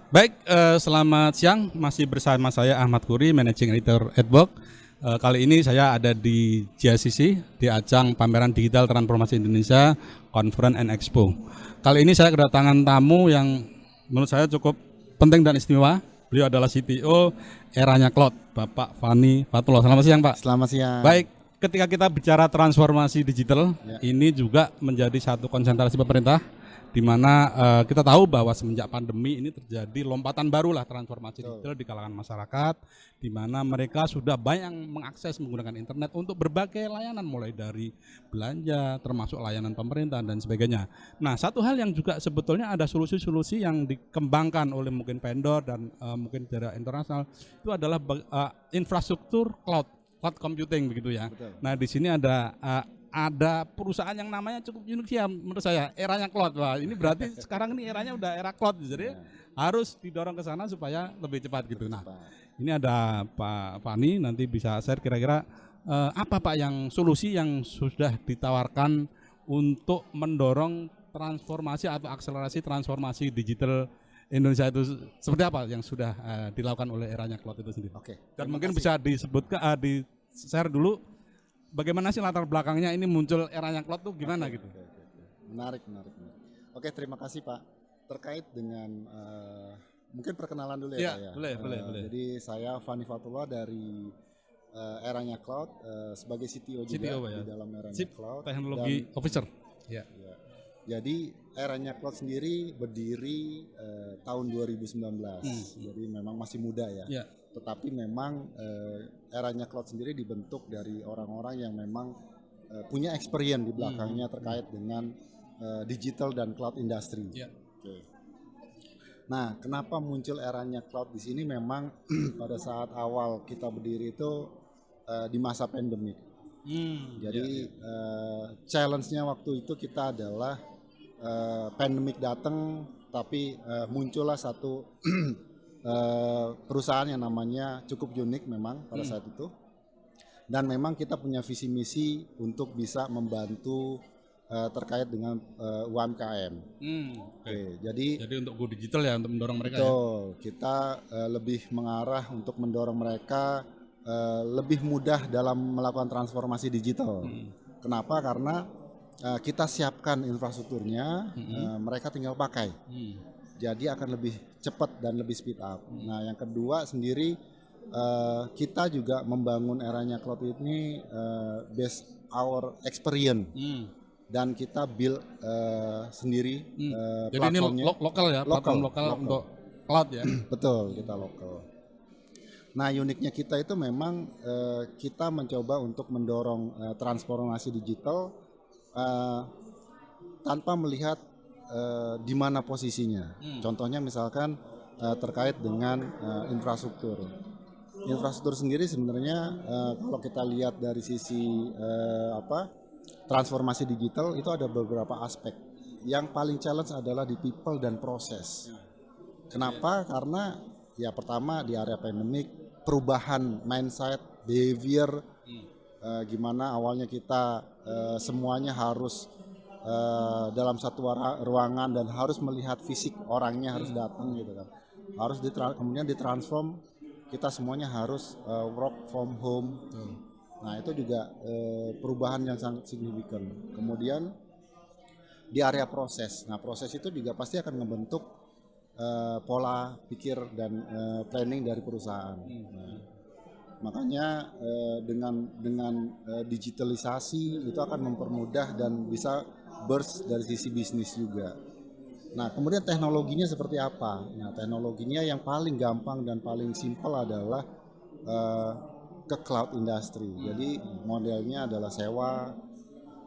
Baik, selamat siang. Masih bersama saya Ahmad Khoury, Managing Editor Adbook. Kali ini saya ada di GICC, di ajang Pameran Digital Transformasi Indonesia Conference and Expo. Kali ini saya kedatangan tamu yang menurut saya cukup penting dan istimewa. Beliau adalah CTO Eranya Cloud, Bapak Fani Fatullah. Selamat siang, Pak. Selamat siang. Baik, ketika kita bicara transformasi digital, Ya. ini juga menjadi satu konsentrasi pemerintah, di mana kita tahu bahwa semenjak pandemi ini terjadi lompatan baru lah transformasi digital di kalangan masyarakat, di mana mereka sudah banyak yang mengakses menggunakan internet untuk berbagai layanan, mulai dari belanja, termasuk layanan pemerintahan dan sebagainya. Nah, satu hal yang juga sebetulnya ada solusi-solusi yang dikembangkan oleh mungkin vendor dan mungkin dari internasional, itu adalah infrastruktur cloud computing begitu ya. Betul. Nah, di sini ada perusahaan yang namanya cukup unik ya menurut saya, Eranya Cloud. Wah, ini berarti sekarang ini eranya udah era cloud, jadi harus didorong ke sana supaya lebih cepat gitu. Nah, ini ada Pak Fani, nanti bisa share kira-kira apa Pak yang solusi yang sudah ditawarkan untuk mendorong transformasi atau akselerasi transformasi digital Indonesia itu, seperti apa yang sudah dilakukan oleh Eranya Cloud itu sendiri. Oke. Dan mungkin bisa disebutkan, di share dulu bagaimana sih latar belakangnya ini muncul Eranya Cloud tuh gimana gitu. Oke. Menarik. Oke, terima kasih Pak. Terkait dengan mungkin perkenalan dulu ya, Pak ya. Boleh. Jadi saya Fani Fatullah dari Eranya Cloud sebagai CTO juga CTO, Pak, ya. di dalam Eranya Chief Cloud. Technology Officer. Ya. Jadi Eranya Cloud sendiri berdiri tahun 2019. Jadi memang masih muda ya. Ya. Tetapi memang Eranya Cloud sendiri dibentuk dari orang-orang yang memang punya experience di belakangnya terkait dengan digital dan cloud industry. Ya. Oke. Nah, kenapa muncul Eranya Cloud di sini? Memang pada saat awal kita berdiri itu di masa pandemi. Jadi challenge-nya waktu itu kita adalah pandemik datang, tapi muncullah satu perusahaan yang namanya cukup unik memang pada saat itu, dan memang kita punya visi misi untuk bisa membantu terkait dengan UMKM. Oke, jadi untuk go digital ya, untuk mendorong mereka. betul, kita lebih mengarah untuk mendorong mereka lebih mudah dalam melakukan transformasi digital. Kenapa? Karena kita siapkan infrastrukturnya, mereka tinggal pakai. Jadi akan lebih cepat dan lebih speed up. Nah, yang kedua sendiri kita juga membangun Eranya Cloud ini based our experience, dan kita build sendiri Jadi ini platformnya. lokal ya, platform lokal untuk cloud ya. Betul, kita lokal. Nah, uniknya kita itu memang kita mencoba untuk mendorong transformasi digital tanpa melihat di mana posisinya. Contohnya misalkan terkait dengan infrastruktur. Infrastruktur sendiri sebenarnya kalau kita lihat dari sisi transformasi digital itu ada beberapa aspek. Yang paling challenge adalah di people dan proses. Kenapa? Karena ya pertama di area pandemik, perubahan mindset, behavior, gimana awalnya kita semuanya harus dalam satu ruangan dan harus melihat fisik orangnya, harus datang gitu kan. Harus kemudian ditransform, kita semuanya harus work from home. Nah, itu juga perubahan yang sangat signifikan. Kemudian di area proses. Nah, proses itu juga pasti akan membentuk pola pikir dan planning dari perusahaan. Nah, makanya dengan digitalisasi itu akan mempermudah dan bisa burst dari sisi bisnis juga. Nah, kemudian teknologinya seperti apa? Nah, teknologinya yang paling gampang dan paling simpel adalah ke cloud industry. Jadi modelnya adalah sewa.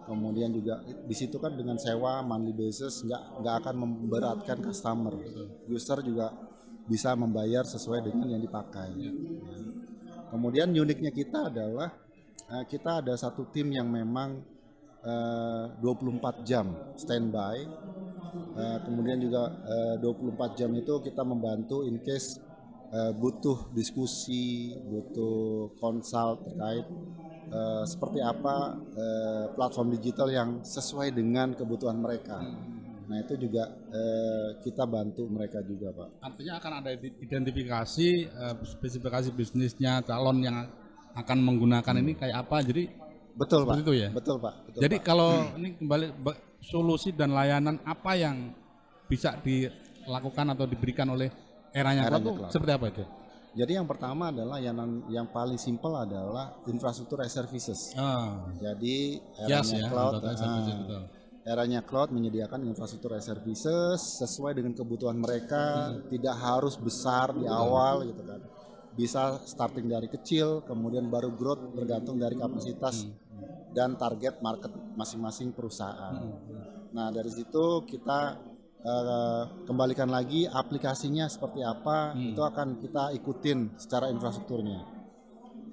Kemudian juga di situ kan dengan sewa monthly basis nggak akan memberatkan customer. User juga bisa membayar sesuai dengan yang dipakai. Kemudian uniknya kita adalah kita ada satu tim yang memang 24 jam standby. Kemudian juga 24 jam itu kita membantu in case butuh diskusi, butuh konsult terkait seperti apa platform digital yang sesuai dengan kebutuhan mereka. Nah itu juga kita bantu mereka juga Pak. Artinya akan ada identifikasi spesifikasi bisnisnya calon yang akan menggunakan ini kayak apa. Jadi Betul seperti Pak. itu ya. Betul Pak. Betul, Jadi Pak. kalau ini kembali solusi dan layanan apa yang bisa dilakukan atau diberikan oleh Eranya Eranya Cloud itu Cloud. seperti apa itu? Jadi yang pertama adalah yang paling simpel adalah infrastruktur as services. Jadi Eranya Cloud, Eranya Cloud menyediakan infrastruktur as services sesuai dengan kebutuhan mereka, tidak harus besar di awal gitu kan. Bisa starting dari kecil, kemudian baru growth bergantung dari kapasitas dan target market masing-masing perusahaan. Nah dari situ kita kembalikan lagi aplikasinya seperti apa, itu akan kita ikutin secara infrastrukturnya.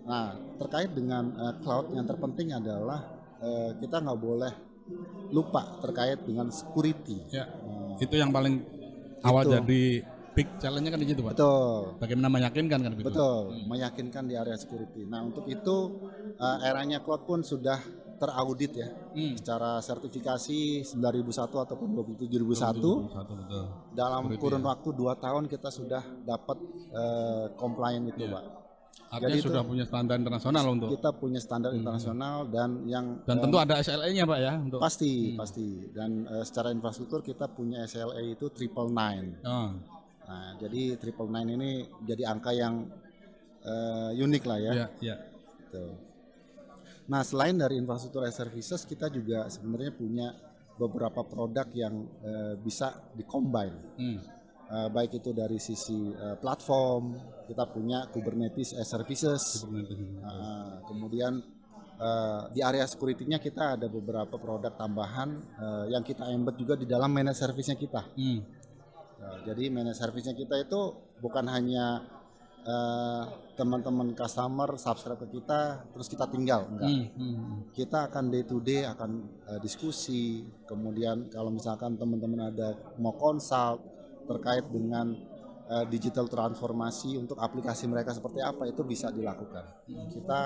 Nah terkait dengan cloud yang terpenting adalah kita nggak boleh lupa terkait dengan security. Ya, itu yang paling awal jadi big challenge-nya kan di situ Pak. Betul. Bagaimana meyakinkan kan begitu. Betul, meyakinkan di area security. Nah untuk itu Eranya Cloud pun sudah teraudit ya, secara sertifikasi 9001 ataupun 27001. Betul. Dalam kurun waktu 2 tahun kita sudah dapat compliant itu Pak. Artinya Jadi sudah punya standar internasional untuk. Kita punya standar internasional dan yang tentu ada SLA-nya Pak ya untuk. Pasti. Dan secara infrastruktur kita punya SLA itu 999. Nah, jadi 999 ini jadi angka yang unik lah ya. Iya. Gitu. Nah, selain dari infrastruktur as services, kita juga sebenarnya punya beberapa produk yang bisa dikombine. Baik itu dari sisi platform, kita punya Kubernetes as services. Kemudian di area security-nya kita ada beberapa produk tambahan yang kita embed juga di dalam managed service-nya kita. Jadi managed service-nya kita itu bukan hanya teman-teman customer subscribe ke kita terus kita tinggal, enggak. Kita akan day to day akan diskusi, kemudian kalau misalkan teman-teman ada mau consult terkait dengan digital transformasi untuk aplikasi mereka seperti apa, itu bisa dilakukan. Kita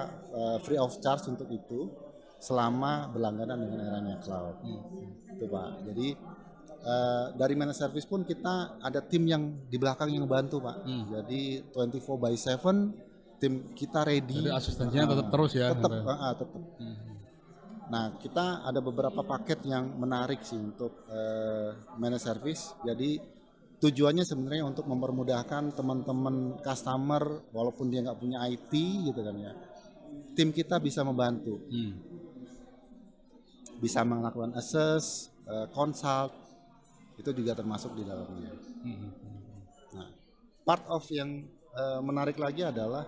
free of charge untuk itu selama berlangganan dengan Eranya Cloud. Itu Pak. Jadi dari managed service pun kita ada tim yang di belakang yang bantu Pak. Jadi 24/7 tim kita ready. Jadi asistensinya tetap terus ya. Tetap. Nah kita ada beberapa paket yang menarik sih untuk managed service. Jadi tujuannya sebenarnya untuk mempermudahkan teman-teman customer walaupun dia nggak punya IT gitu kan ya. Tim kita bisa membantu. Bisa melakukan assess, consult, itu juga termasuk di dalamnya. Nah, part of yang menarik lagi adalah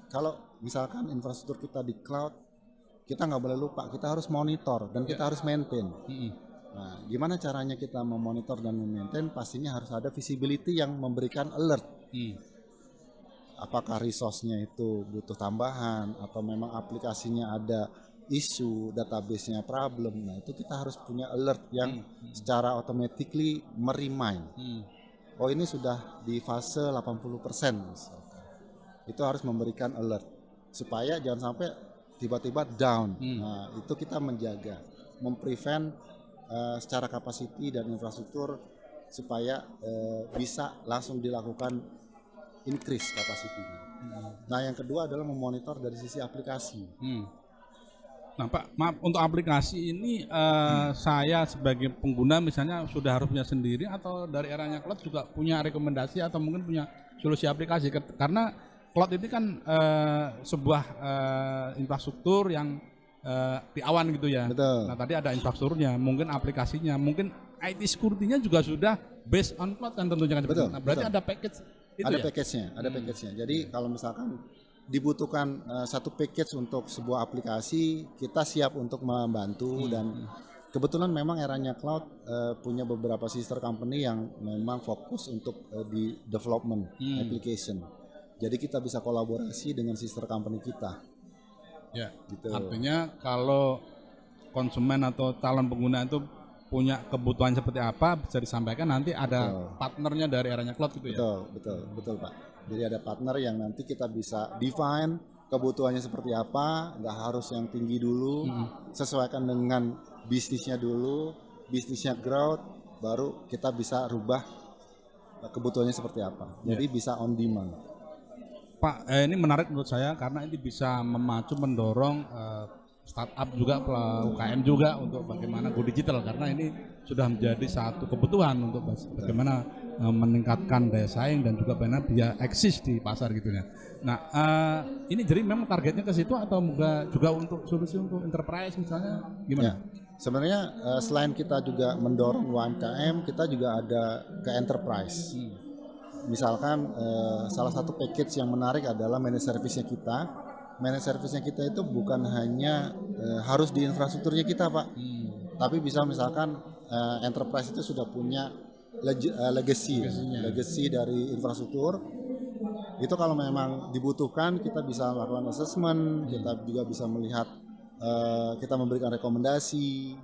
kalau misalkan infrastruktur kita di cloud, kita nggak boleh lupa, kita harus monitor dan kita harus maintain. Nah, gimana caranya kita memonitor dan memaintain? Pastinya harus ada visibility yang memberikan alert. Apakah resource-nya itu butuh tambahan atau memang aplikasinya ada isu, database-nya problem. Nah, itu kita harus punya alert yang secara automatically meremind. Oh, ini sudah di fase 80% misalkan. Itu harus memberikan alert supaya jangan sampai tiba-tiba down. Nah, itu kita menjaga, memprevent secara kapasiti dan infrastruktur supaya bisa langsung dilakukan increase kapasitinya. Nah, yang kedua adalah memonitor dari sisi aplikasi. Nah Pak, maaf, untuk aplikasi ini saya sebagai pengguna misalnya sudah harus punya sendiri atau dari Eranya Cloud juga punya rekomendasi atau mungkin punya solusi aplikasi, karena cloud ini kan sebuah infrastruktur yang di awan gitu ya. Betul. Nah tadi ada infrastrukturnya, mungkin aplikasinya, mungkin IT security-nya juga sudah based on cloud kan tentunya kan. Betul, Nah, berarti betul. ada package itu Ada ya? package-nya, ada package-nya. Jadi kalau misalkan dibutuhkan satu package untuk sebuah aplikasi, kita siap untuk membantu. Dan kebetulan memang Eranya Cloud punya beberapa sister company yang memang fokus untuk di development application. Jadi kita bisa kolaborasi dengan sister company kita. Ya, Gitu. artinya kalau konsumen atau calon pengguna itu punya kebutuhan seperti apa bisa disampaikan, nanti ada partnernya dari Eranya Cloud gitu ya. Betul Pak. Jadi ada partner yang nanti kita bisa define kebutuhannya seperti apa, nggak harus yang tinggi dulu, sesuaikan dengan bisnisnya dulu. bisnisnya growth, baru kita bisa rubah kebutuhannya seperti apa. Jadi bisa on demand. Pak, ini menarik menurut saya karena ini bisa memacu mendorong startup juga, UKM juga untuk bagaimana go digital, karena ini sudah menjadi satu kebutuhan untuk bagaimana meningkatkan daya saing dan juga bagaimana dia eksis di pasar gitu ya. Nah, ini jadi memang targetnya ke situ atau juga untuk solusi untuk enterprise misalnya gimana? Ya, sebenarnya selain kita juga mendorong UMKM, kita juga ada ke enterprise. Misalkan salah satu package yang menarik adalah managed service-nya kita. Managed service-nya kita itu bukan hanya harus di infrastrukturnya kita, Pak. Tapi bisa misalkan enterprise itu sudah punya legacy dari infrastruktur. Itu kalau memang dibutuhkan kita bisa lakukan assessment, kita juga bisa melihat, kita memberikan rekomendasi,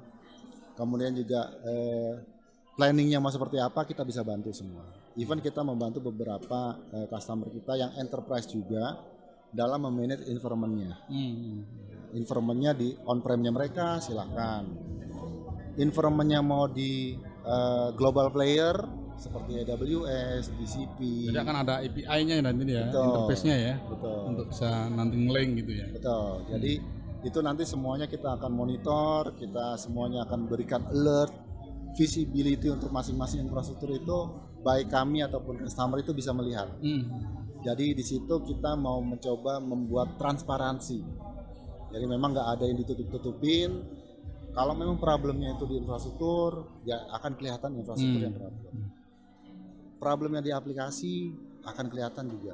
kemudian juga planningnya mau seperti apa kita bisa bantu semua. Even kita membantu beberapa customer kita yang enterprise juga dalam memanage environment-nya. Environment-nya di on-prem-nya mereka silahkan. Environment-nya mau di global player seperti AWS, GCP. Jadi akan ada API-nya nanti ya, interface-nya ya, untuk bisa nanti nge-link gitu ya. Betul. Jadi itu nanti semuanya kita akan monitor, kita semuanya akan berikan alert, visibility untuk masing-masing infrastruktur itu, baik kami ataupun customer itu bisa melihat. Jadi di situ kita mau mencoba membuat transparansi. Jadi memang nggak ada yang ditutup-tutupin. Kalau memang problemnya itu di infrastruktur, ya akan kelihatan infrastruktur yang problem. Problemnya di aplikasi akan kelihatan juga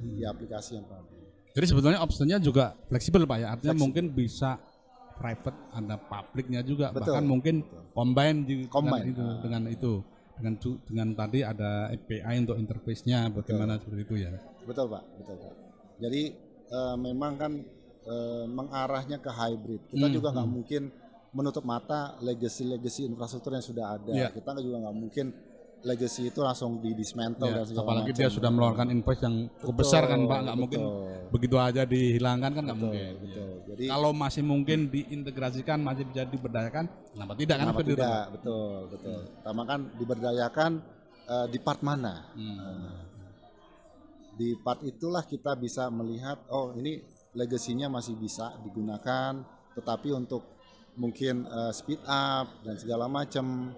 di aplikasi yang problem. Jadi sebetulnya opsinya juga fleksibel Pak ya, artinya mungkin bisa private, ada publiknya juga, bahkan mungkin combine dengan itu. Dengan tadi ada API untuk interface-nya bagaimana seperti itu ya. Betul Pak. Jadi memang kan mengarahnya ke hybrid. Kita juga nggak mungkin menutup mata legacy infrastruktur yang sudah ada. Kita juga nggak mungkin legacy itu langsung di dismantle dan segala apalagi macam. dia sudah mengeluarkan invoice yang cukup besar kan Pak, nggak mungkin begitu aja dihilangkan kan nggak mungkin. Jadi kalau masih mungkin diintegrasikan, masih bisa diberdayakan, kenapa tidak kan? Kenapa tidak? Betul. Pertama kan diberdayakan di part mana? Di part itulah kita bisa melihat, oh ini legasinya masih bisa digunakan, tetapi untuk mungkin speed up dan segala macam,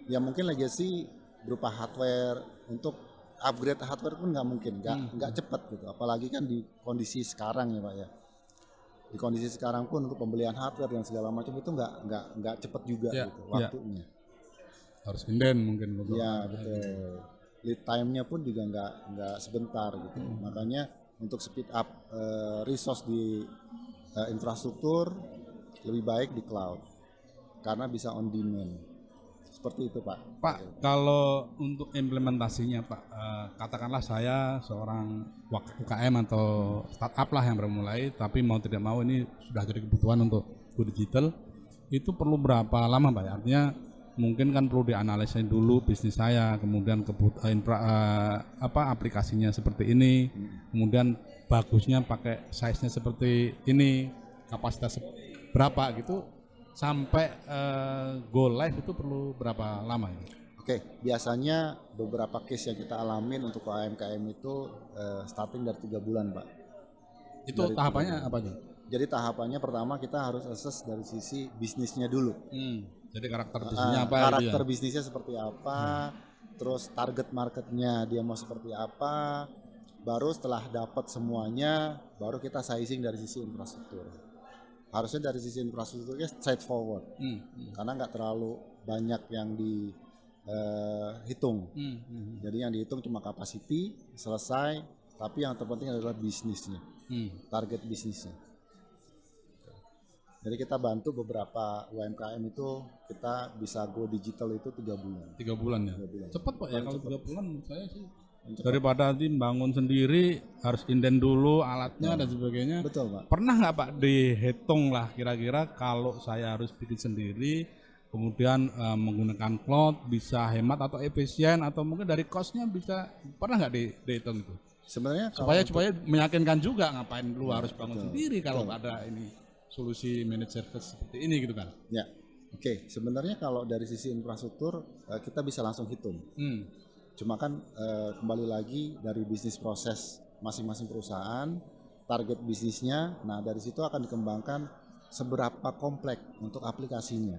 ya mungkin legacy berupa hardware, untuk upgrade hardware pun nggak mungkin, nggak cepat gitu. Apalagi kan di kondisi sekarang ya Pak ya. Di kondisi sekarang pun untuk pembelian hardware dan segala macam itu nggak cepat juga gitu waktunya. Harus inden mungkin. Ya betul. Lead time-nya pun juga nggak sebentar gitu. Makanya untuk speed up resource di infrastruktur lebih baik di cloud karena bisa on demand. Seperti itu Pak. Pak, kalau untuk implementasinya Pak, katakanlah saya seorang UKM atau startup lah yang baru mulai, tapi mau tidak mau ini sudah jadi kebutuhan untuk go digital, itu perlu berapa lama Pak? Artinya mungkin kan perlu dianalisis dulu bisnis saya, kemudian aplikasinya seperti ini, kemudian bagusnya pakai size-nya seperti ini, kapasitas berapa gitu, sampai go live itu perlu berapa lama ya? Oke, biasanya beberapa case yang kita alamin untuk UMKM itu starting dari 3 bulan Pak. Itu dari tahapannya apa aja? Jadi tahapannya pertama kita harus assess dari sisi bisnisnya dulu. Jadi karakter bisnisnya apa? Karakter bisnisnya seperti apa, terus target marketnya dia mau seperti apa, baru setelah dapat semuanya, baru kita sizing dari sisi infrastruktur. Harusnya dari sisi infrastrukturnya straightforward, karena nggak terlalu banyak yang dihitung. Jadi yang dihitung cuma capacity, selesai, tapi yang terpenting adalah bisnisnya, target bisnisnya. Jadi kita bantu beberapa UMKM itu kita bisa go digital itu 3 bulan. 3 bulan ya? Cepat Pak ya, kalau 3 bulan menurut saya sih. Daripada nanti bangun sendiri harus inden dulu alatnya dan sebagainya. Betul Pak. Pernah nggak Pak dihitung lah kira-kira kalau saya harus bikin sendiri, kemudian menggunakan cloud bisa hemat atau efisien, atau mungkin dari cost-nya bisa, pernah nggak dihitung itu? Sebenarnya supaya meyakinkan juga, ngapain lu harus bangun sendiri kalau ada ini solusi managed service seperti ini gitu kan? Ya. Oke, sebenarnya kalau dari sisi infrastruktur kita bisa langsung hitung. Cuma kan kembali lagi dari bisnis proses masing-masing perusahaan, target bisnisnya, nah dari situ akan dikembangkan seberapa kompleks untuk aplikasinya.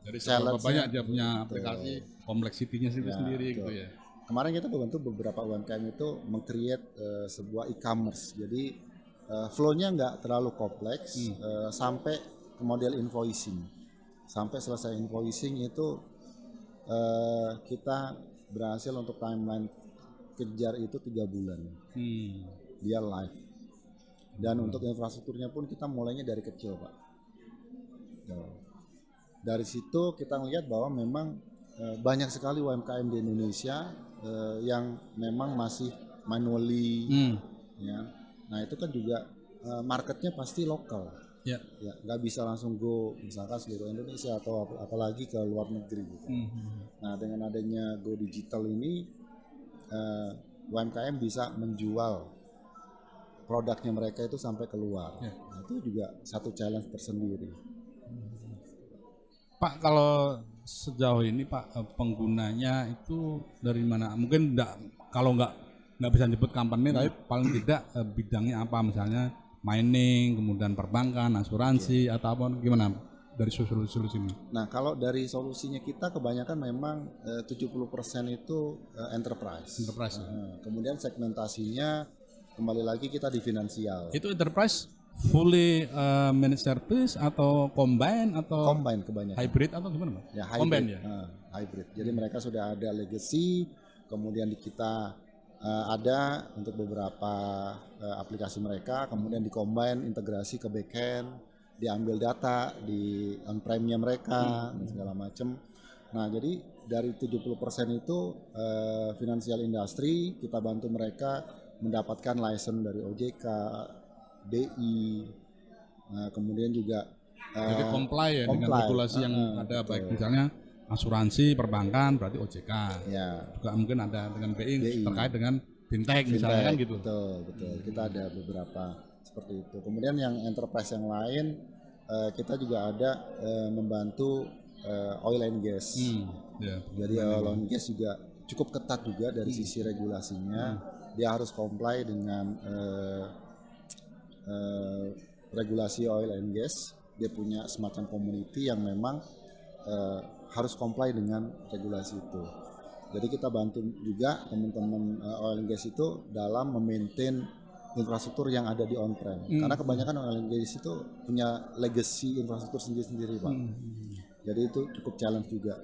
Jadi seberapa Challenge-nya, banyak dia punya aplikasi, kompleksitinya sendiri gitu betul. ya. Kemarin kita membantu beberapa UMKM itu meng-create sebuah e-commerce. Jadi flow-nya nggak terlalu kompleks sampai ke model invoicing. Sampai selesai invoicing itu kita berhasil untuk timeline kejar itu 3 bulan. Dia live. Dan untuk infrastrukturnya pun kita mulainya dari kecil, Pak. Dari situ kita melihat bahwa memang banyak sekali UMKM di Indonesia yang memang masih manually, ya. Nah itu kan juga marketnya pasti lokal, ya nggak bisa langsung go misalkan seluruh Indonesia atau apalagi ke luar negeri gitu. Nah dengan adanya go digital ini UMKM bisa menjual produknya mereka itu sampai keluar. Nah, itu juga satu challenge tersendiri. Pak, kalau sejauh ini Pak penggunanya itu dari mana? Mungkin kalau nggak bisa nyebut company, tapi paling tidak bidangnya apa, misalnya mining, kemudian perbankan, asuransi atau apa, gimana dari solusi ini? Nah kalau dari solusinya kita kebanyakan memang 70% itu enterprise. Kemudian segmentasinya kembali lagi kita di finansial. Itu enterprise fully managed service atau combine atau Combine kebanyakan. hybrid atau gimana, Pak? Ya, hybrid. Combine ya. Hybrid. Jadi mereka sudah ada legacy, kemudian di kita ada untuk beberapa aplikasi mereka, kemudian di-combine integrasi ke backend, diambil data di on-prem-nya mereka dan segala macam. Nah, jadi dari 70% itu financial industry, kita bantu mereka mendapatkan license dari OJK, BI, kemudian juga jadi comply ya dengan regulasi yang ada, betul. Baik misalnya asuransi, perbankan berarti OJK. Ya. Juga mungkin ada dengan BI terkait dengan fintech misalnya kan gitu. Betul. Kita ada beberapa seperti itu. Kemudian yang enterprise yang lain kita juga ada membantu oil and gas. Jadi oil and gas juga cukup ketat juga dari sisi regulasinya. Dia harus comply dengan regulasi oil and gas. Dia punya semacam community yang memang harus comply dengan regulasi itu. Jadi kita bantu juga teman-teman oil and gas itu dalam memaintain infrastruktur yang ada di on-prem. Karena kebanyakan oil and gas itu punya legacy infrastruktur sendiri-sendiri, Pak. Jadi itu cukup challenge juga.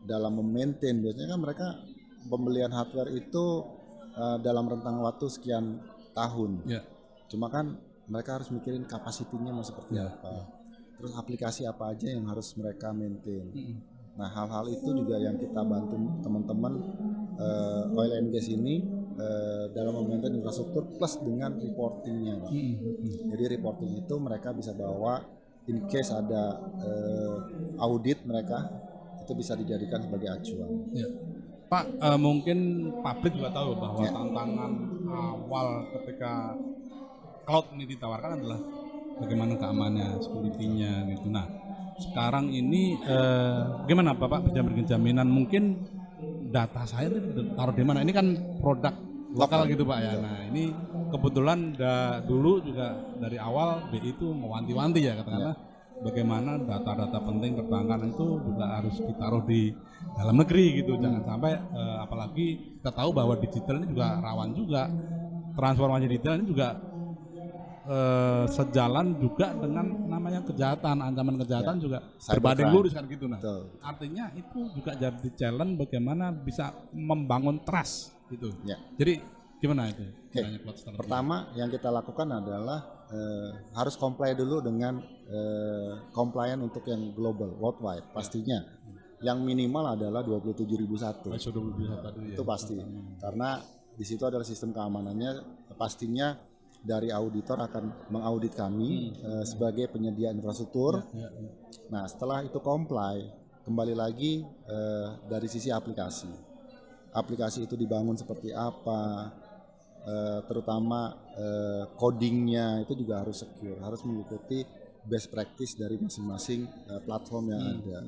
Dalam memaintain, biasanya kan mereka pembelian hardware itu dalam rentang waktu sekian tahun. Cuma kan mereka harus mikirin kapasitinya mau seperti apa. Terus aplikasi apa aja yang harus mereka maintain. Nah hal-hal itu juga yang kita bantu teman-teman oil and gas ini dalam memaintain infrastruktur plus dengan reportingnya. Jadi reporting itu mereka bisa bawa in case ada audit mereka itu bisa dijadikan sebagai acuan. Pak, mungkin publik juga tahu bahwa tantangan awal ketika cloud ini ditawarkan adalah bagaimana keamanannya, security-nya gitu. Nah, sekarang ini gimana Bapak bisa berikan jaminan mungkin data saya itu taruh di mana? Ini kan produk lokal gitu Pak ya. Nah, ini kebetulan dulu juga dari awal BI itu mewanti-wanti ya katakanlah bagaimana data-data penting perbankan itu juga harus ditaruh di dalam negeri gitu. Jangan sampai apalagi kita tahu bahwa digital ini juga rawan juga. Transformasi digital ini juga sejalan juga dengan namanya kejahatan, ancaman kejahatan juga berbanding lurus kan gitu. Nah, artinya itu juga jadi challenge bagaimana bisa membangun trust gitu. Jadi gimana itu? Pertama yang kita lakukan adalah harus comply dulu dengan compliant untuk yang global, worldwide pastinya. Yang minimal adalah 27001. Itu pasti. Karena di situ adalah sistem keamanannya, pastinya dari auditor akan mengaudit kami sebagai penyedia infrastruktur. Nah, setelah itu comply, kembali lagi dari sisi aplikasi. Aplikasi itu dibangun seperti apa, terutama codingnya itu juga harus secure, harus mengikuti best practice dari masing-masing platform yang ada.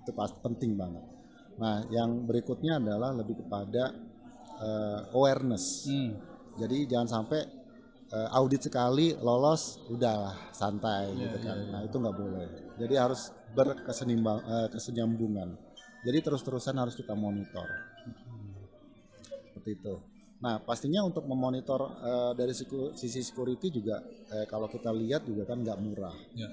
Itu pasti penting banget. Nah, yang berikutnya adalah lebih kepada awareness. Jadi jangan sampai audit sekali lolos udahlah santai gitu kan. Nah, itu nggak boleh. Jadi harus kesenyambungan. Jadi terus-terusan harus kita monitor. Seperti itu. Nah, pastinya untuk memonitor dari sisi security juga kalau kita lihat juga kan nggak murah. Ya.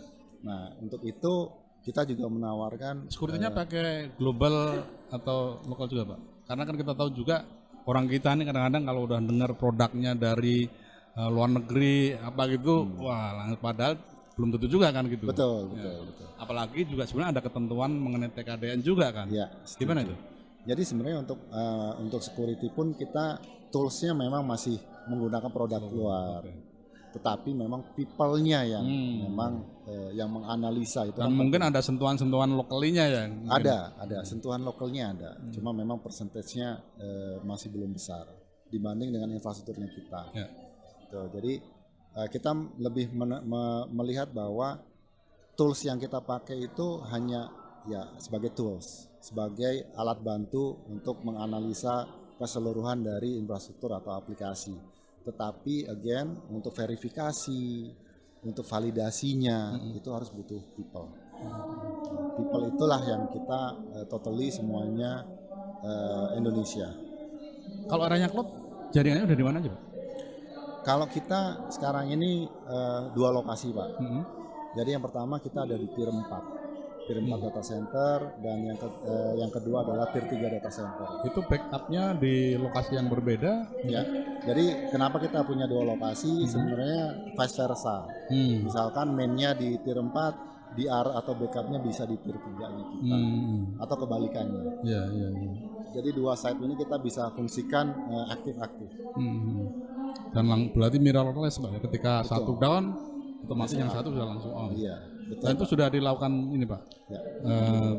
Nah, untuk itu kita juga menawarkan Security-nya pakai global atau lokal juga, Pak? Karena kan kita tahu juga orang kita ini kadang-kadang kalau udah dengar produknya dari luar negeri apa gitu, wah padahal belum tentu juga kan gitu. betul. Apalagi juga sebenarnya ada ketentuan mengenai TKDN juga kan. Ya, Gimana itu? jadi sebenarnya untuk security pun kita toolsnya memang masih menggunakan produk luar. Tetapi memang people-nya yang memang yang menganalisa itu. Dan mungkin ada sentuhan-sentuhan lokalnya ya. Ada sentuhan lokalnya ada. Cuma memang persentasenya masih belum besar dibanding dengan infrastrukturnya kita. Ya. Tuh, jadi kita lebih melihat bahwa tools yang kita pakai itu hanya ya sebagai tools, sebagai alat bantu untuk menganalisa keseluruhan dari infrastruktur atau aplikasi. Tetapi again untuk verifikasi, untuk validasinya itu harus butuh people. People itulah yang kita totally semuanya Indonesia. Kalau arahnya klub, jaringannya udah di mana aja, Pak? Kalau kita sekarang ini 2 lokasi, Pak. Jadi yang pertama kita ada di Tier 4. Tier 4 data center dan yang kedua adalah Tier 3 data center. Itu backupnya di lokasi yang berbeda. Ya. Jadi kenapa kita punya 2 lokasi? Sebenarnya vice versa. Misalkan mainnya di Tier 4, DR atau backupnya bisa di Tier 3-nya kita. Atau kebalikannya. Iya. Jadi 2 site ini kita bisa fungsikan aktif-aktif. Dan berarti mirrorless, Pak, ya. Ketika satu down, otomatis yang satu sudah langsung on. Iya, betul. Dan itu sudah dilakukan ini, Pak, Ya.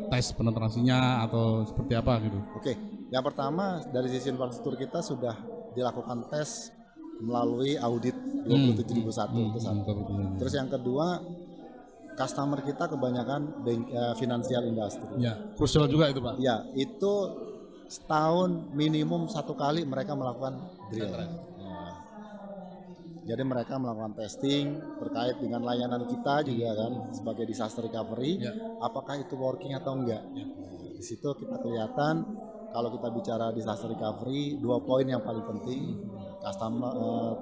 tes penetrasinya atau seperti apa gitu. Oke, yang pertama dari sisi infrastruktur kita sudah dilakukan tes melalui audit 27001 itu satu. Terus yang kedua, customer kita kebanyakan financial industry. Ya, krusial juga itu, Pak. Ya, itu setahun minimum 1 kali mereka melakukan drill. Jadi mereka melakukan testing terkait dengan layanan kita juga kan sebagai disaster recovery, apakah itu working atau enggak. Di situ kita kelihatan kalau kita bicara disaster recovery, 2 poin yang paling penting.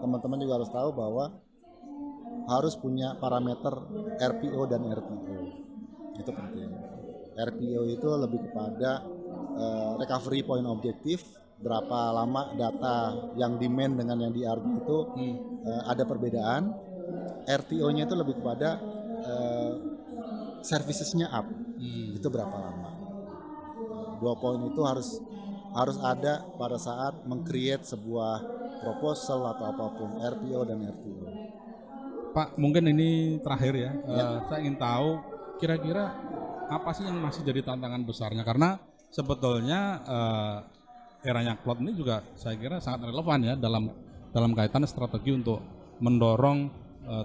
Teman-teman juga harus tahu bahwa harus punya parameter RPO dan RTO. Itu penting. RPO itu lebih kepada recovery point objektif, berapa lama data yang demand dengan yang di RD itu ada perbedaan. RTO-nya itu lebih kepada servicesnya up, itu berapa lama. 2 poin itu harus ada pada saat meng-create sebuah proposal atau apapun, RPO dan RTO. Pak, mungkin ini terakhir ya. Saya ingin tahu kira-kira apa sih yang masih jadi tantangan besarnya, karena sebetulnya eranya cloud ini juga saya kira sangat relevan ya dalam kaitan strategi untuk mendorong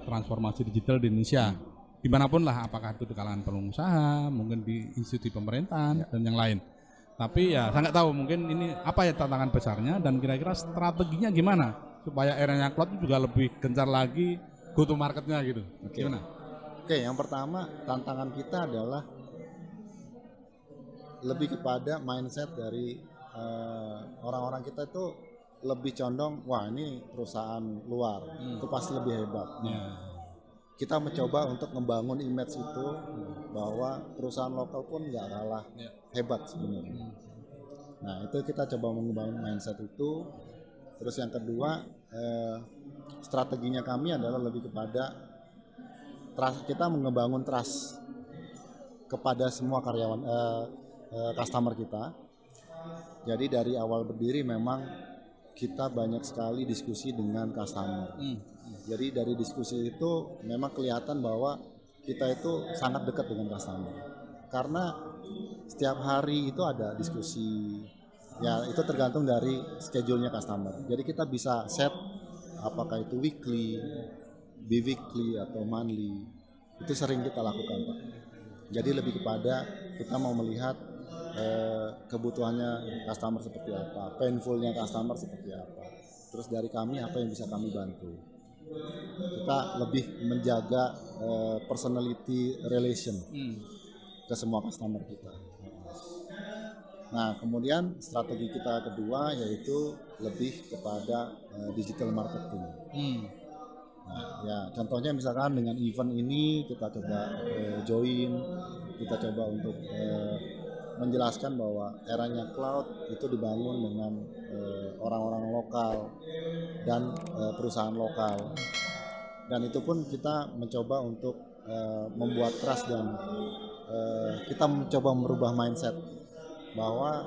transformasi digital di Indonesia dimanapun lah, apakah itu di kalangan pengusaha, mungkin di institusi pemerintahan dan yang lain. Tapi ya saya nggak tahu mungkin ini apa ya tantangan besarnya dan kira-kira strateginya gimana supaya eranya cloud itu juga lebih gencar lagi go to marketnya gitu. Gimana? Oke, yang pertama tantangan kita adalah lebih kepada mindset dari orang-orang kita itu lebih condong, wah ini perusahaan luar itu pasti lebih hebat. Kita mencoba untuk membangun image itu bahwa perusahaan lokal pun nggak kalah hebat sebenarnya. Nah itu kita coba membangun mindset itu. Terus yang kedua, strateginya kami adalah lebih kepada kita membangun trust kepada semua karyawan customer kita. Jadi dari awal berdiri memang kita banyak sekali diskusi dengan customer. Jadi dari diskusi itu memang kelihatan bahwa kita itu sangat dekat dengan customer. Karena setiap hari itu ada diskusi. Ya itu tergantung dari schedule-nya customer. Jadi kita bisa set apakah itu weekly, bi-weekly atau monthly. Itu sering kita lakukan, Pak. Jadi lebih kepada kita mau melihat kebutuhannya customer seperti apa, painfulnya customer seperti apa. Terus dari kami apa yang bisa kami bantu. Kita lebih menjaga personality relation ke semua customer kita. Nah, kemudian strategi kita kedua yaitu lebih kepada digital marketing. Nah, ya contohnya misalkan dengan event ini kita coba join, kita coba untuk menjelaskan bahwa eranya cloud itu dibangun dengan orang-orang lokal dan perusahaan lokal, dan itu pun kita mencoba untuk membuat trust dan kita mencoba merubah mindset bahwa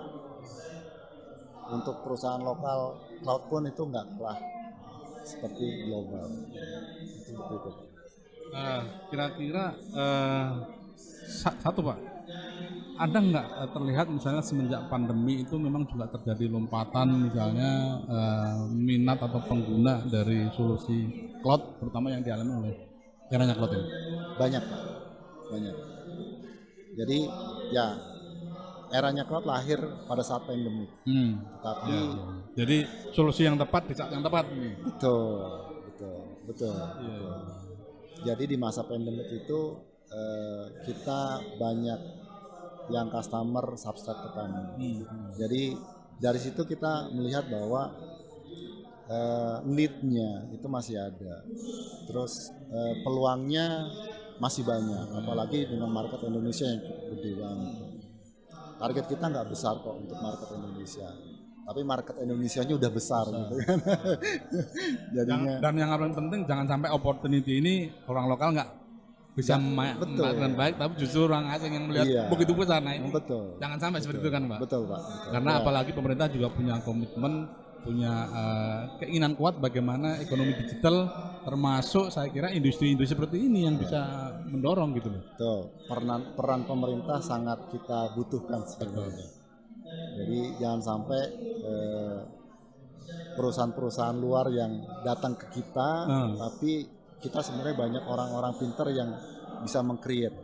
untuk perusahaan lokal cloud pun itu nggak kalah seperti global, seperti itu. Kira-kira satu Pak, ada nggak terlihat misalnya semenjak pandemi itu memang juga terjadi lompatan misalnya minat atau pengguna dari solusi cloud terutama yang dialami oleh eranya cloud ini? Banyak, Pak, banyak. Jadi ya eranya cloud lahir pada saat pandemi, tapi jadi solusi yang tepat di saat yang tepat. betul. Jadi di masa pandemi itu kita banyak yang customer subscribe ke kami. Jadi dari situ kita melihat bahwa need-nya itu masih ada. Terus peluangnya masih banyak, apalagi dengan market Indonesia yang cukup gede banget. Target kita nggak besar kok untuk market Indonesia, tapi market Indonesianya udah besar gitu kan. Jadinya Dan yang paling penting jangan sampai opportunity ini orang lokal nggak bisa dengan baik, tapi justru orang asing yang melihat begitu besar. Nah ini jangan sampai seperti itu kan Pak. Betul Pak. Karena apalagi pemerintah juga punya komitmen, punya keinginan kuat bagaimana ekonomi digital, termasuk saya kira industri-industri seperti ini yang bisa mendorong gitu loh. Betul. Peran pemerintah sangat kita butuhkan sebenarnya. Jadi jangan sampai perusahaan-perusahaan luar yang datang ke kita, tapi kita sebenarnya banyak orang-orang pintar yang bisa meng-create,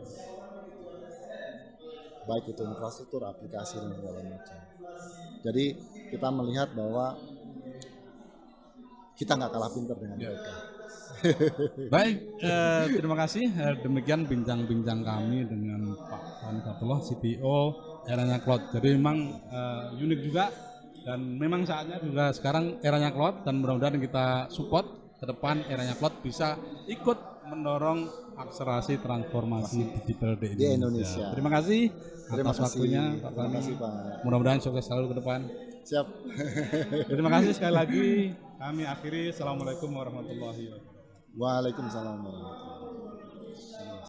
baik itu infrastruktur, aplikasi dan segala macam. Jadi kita melihat bahwa kita nggak kalah pintar dengan mereka. Baik, terima kasih. Demikian bincang-bincang kami dengan Pak Sani Satullah, CTO eranya cloud. Jadi memang unik juga dan memang saatnya juga sekarang eranya cloud, dan mudah-mudahan kita support ke depan eranya cloud bisa ikut mendorong akselerasi transformasi digital di Indonesia. Terima kasih atas waktunya Pak Sani. Mudah-mudahan sukses selalu ke depan. Siap. Terima kasih sekali lagi. Kami akhiri. Assalamualaikum warahmatullahi wabarakatuh. Waalaikumsalam warahmatullahi wabarakatuh.